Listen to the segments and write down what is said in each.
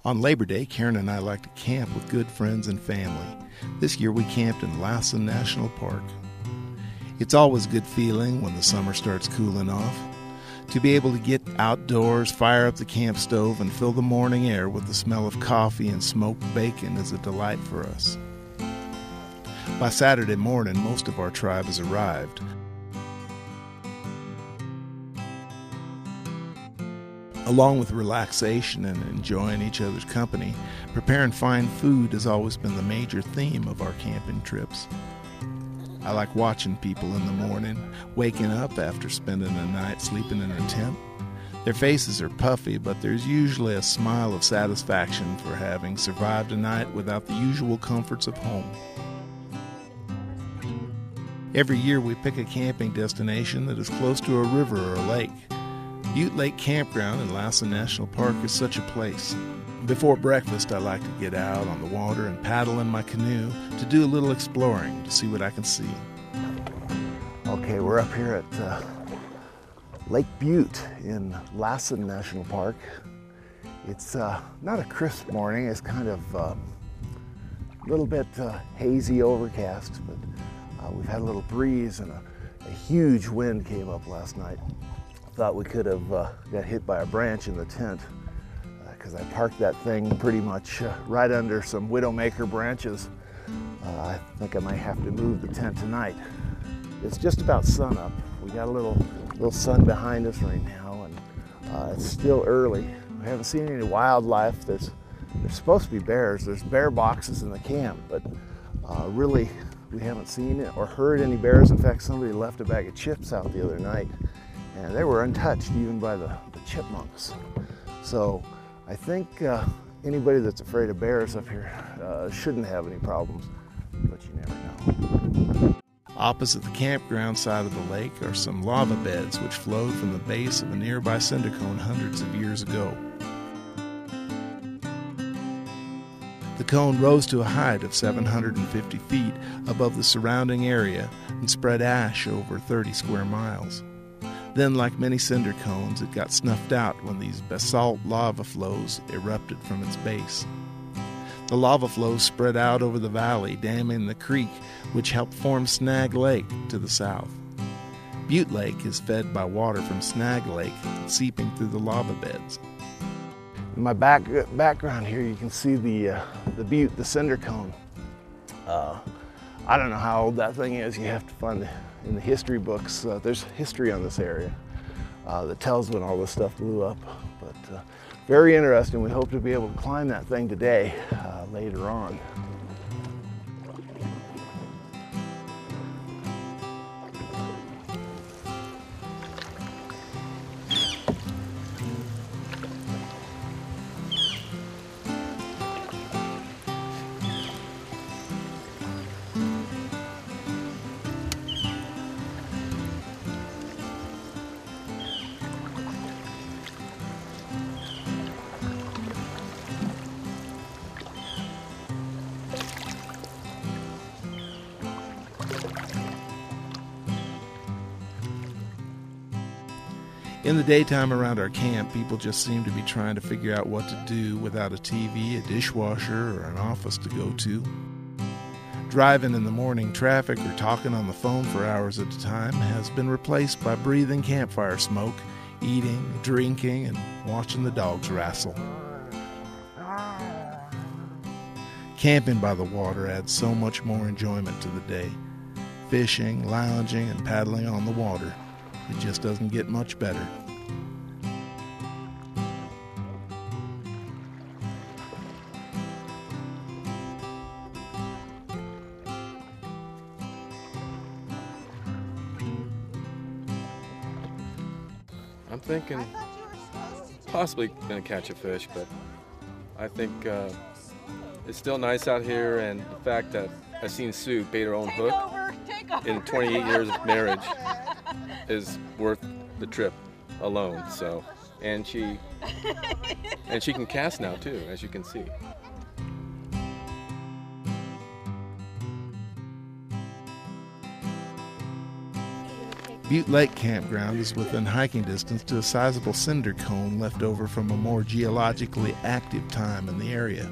On Labor Day, Karen and I like to camp with good friends and family. This year we camped in Lassen National Park. It's always a good feeling when the summer starts cooling off. To be able to get outdoors, fire up the camp stove, and fill the morning air with the smell of coffee and smoked bacon is a delight for us. By Saturday morning, most of our tribe has arrived. Along with relaxation and enjoying each other's company, preparing fine food has always been the major theme of our camping trips. I like watching people in the morning, waking up after spending a night sleeping in a tent. Their faces are puffy, but there's usually a smile of satisfaction for having survived a night without the usual comforts of home. Every year we pick a camping destination that is close to a river or a lake. Butte Lake Campground in Lassen National Park is such a place. Before breakfast, I like to get out on the water and paddle in my canoe to do a little exploring to see what I can see. Okay, we're up here at Lake Butte in Lassen National Park. It's not a crisp morning. It's kind of a little bit hazy, overcast, but we've had a little breeze and a huge wind came up last night. Thought we could have got hit by a branch in the tent because I parked that thing pretty much right under some widowmaker branches. I think I might have to move the tent tonight. It's just about sunup. We got a little sun behind us right now, and it's still early. We haven't seen any wildlife. There's supposed to be bears. There's bear boxes in the camp, but really we haven't seen it or heard any bears. In fact, somebody left a bag of chips out the other night, and they were untouched even by the chipmunks. So I think anybody that's afraid of bears up here shouldn't have any problems, but you never know. Opposite the campground side of the lake are some lava beds which flowed from the base of a nearby cinder cone hundreds of years ago. The cone rose to a height of 750 feet above the surrounding area and spread ash over 30 square miles. Then, like many cinder cones, it got snuffed out when these basalt lava flows erupted from its base. The lava flows spread out over the valley, damming the creek, which helped form Snag Lake to the south. Butte Lake is fed by water from Snag Lake, seeping through the lava beds. In my background here, you can see the butte, the cinder cone. I don't know how old that thing is. You have to find it in the history books. There's history on this area that tells when all this stuff blew up. But very interesting. We hope to be able to climb that thing today, later on. In the daytime around our camp, people just seem to be trying to figure out what to do without a TV, a dishwasher, or an office to go to. Driving in the morning traffic or talking on the phone for hours at a time has been replaced by breathing campfire smoke, eating, drinking, and watching the dogs wrestle. Camping by the water adds so much more enjoyment to the day. Fishing, lounging, and paddling on the water. It just doesn't get much better. I'm thinking possibly going to catch a fish, but I think it's still nice out here, and the fact that I've seen Sue bait her own hook in 28 years of marriage is worth the trip alone. So, and she can cast now too, as you can see. Butte Lake Campground is within hiking distance to a sizable cinder cone left over from a more geologically active time in the area.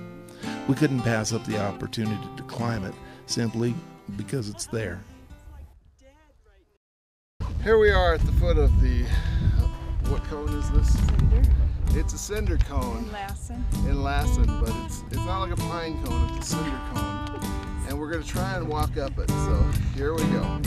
We couldn't pass up the opportunity to climb it simply because it's there. Here we are at the foot of the, what cone is this? Cinder. It's a cinder cone. In Lassen, but it's not like a pine cone, it's a cinder cone. And we're gonna try and walk up it, so here we go.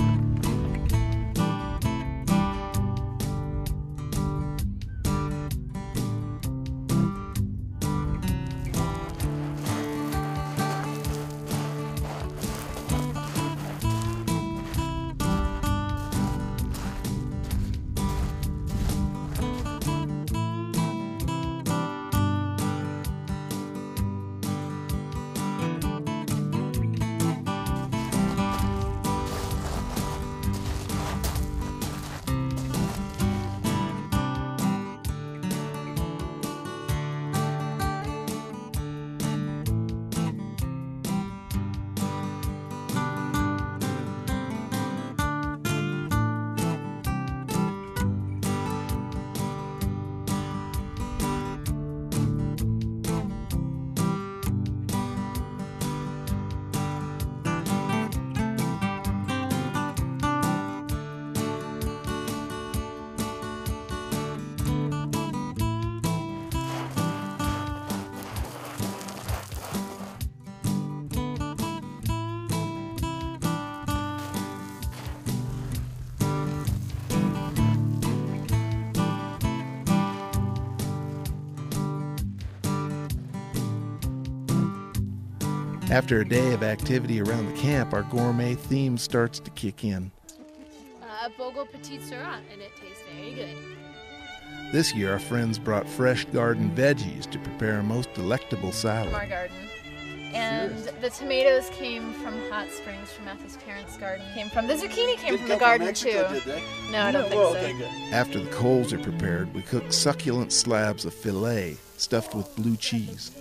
After a day of activity around the camp, our gourmet theme starts to kick in. Bogle Petit Syrah, and it tastes very good. This year, our friends brought fresh garden veggies to prepare a most delectable salad. From our garden. And the tomatoes came from Hot Springs, from Matthew's parents' garden. The zucchini came from the garden, Mexico, too. Did they? No, I don't think well, so. okay, good. After the coals are prepared, we cook succulent slabs of filet stuffed with blue cheese.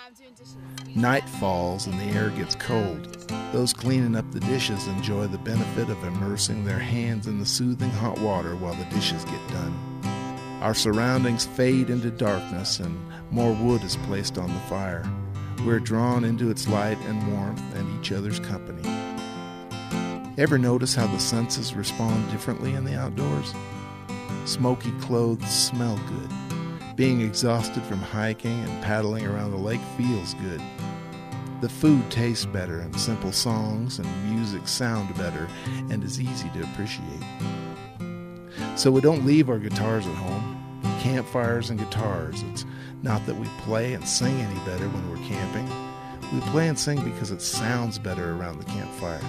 I'm doing dishes. Night falls and the air gets cold. Those cleaning up the dishes enjoy the benefit of immersing their hands in the soothing hot water while the dishes get done. Our surroundings fade into darkness and more wood is placed on the fire. We're drawn into its light and warmth and each other's company. Ever notice how the senses respond differently in the outdoors? Smoky clothes smell good. Being exhausted from hiking and paddling around the lake feels good. The food tastes better and simple songs and music sound better and is easy to appreciate. So we don't leave our guitars at home. Campfires and guitars. It's not that we play and sing any better when we're camping. We play and sing because it sounds better around the campfire.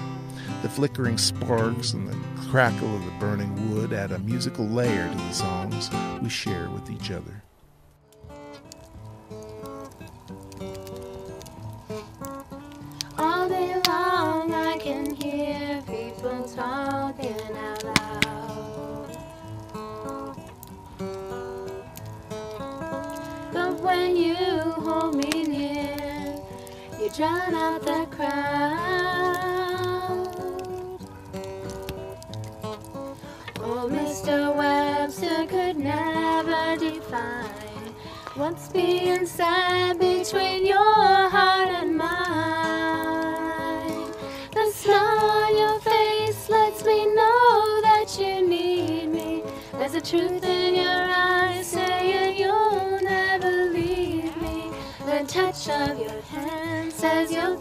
The flickering sparks and the crackle of the burning wood add a musical layer to the songs we share with each other. All day long I can hear people talking out loud. But when you hold me near, you drown out the crowd. Oh, Mr. Webster could never define what's being said between your heart and mine. The smile on your face lets me know that you need me. There's a truth in your eyes saying you'll never leave me. The touch of your hand says you'll